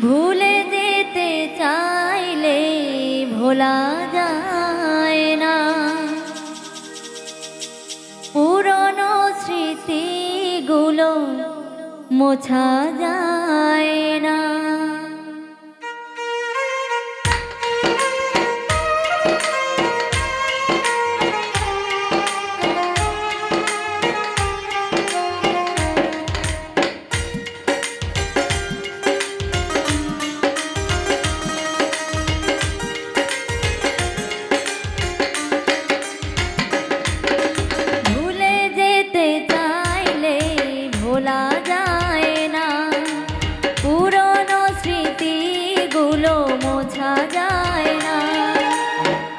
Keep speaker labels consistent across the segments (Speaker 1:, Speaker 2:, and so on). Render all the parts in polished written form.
Speaker 1: ভুলে যেতে চাইলে ভোলা যায় না, পুরনো স্মৃতিগুলো মোছা যায় না। ভোলা যায় না, পুরনো স্মৃতিগুলো মোছা যায় না।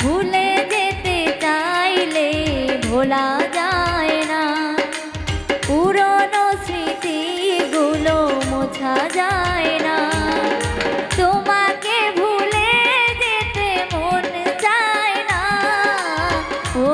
Speaker 1: ভুলে যেতে চাইলে ভোলা যায় না, পুরনো স্মৃতিগুলো মোছা যায় না। তোমাকে ভুলে যেতে মন চায় না, ও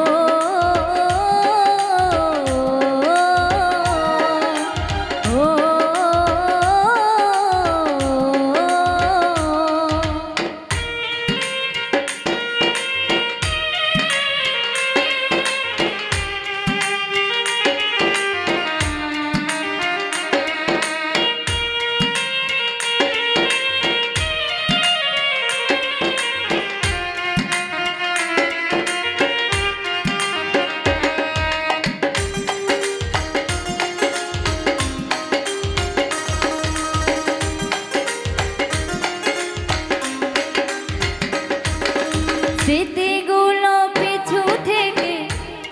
Speaker 1: স্মৃতিগুলো পিছু থেকে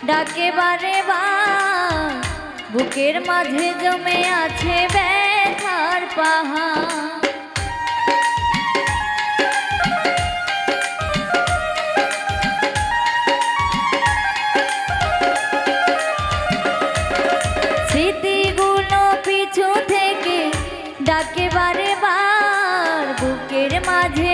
Speaker 1: ডাকে বারে বার, বুকের মাঝে জমে আছে ব্যথার পাহাড়। স্মৃতিগুলো পিছু থেকে ডাকে বারে বার, বুকের মাঝে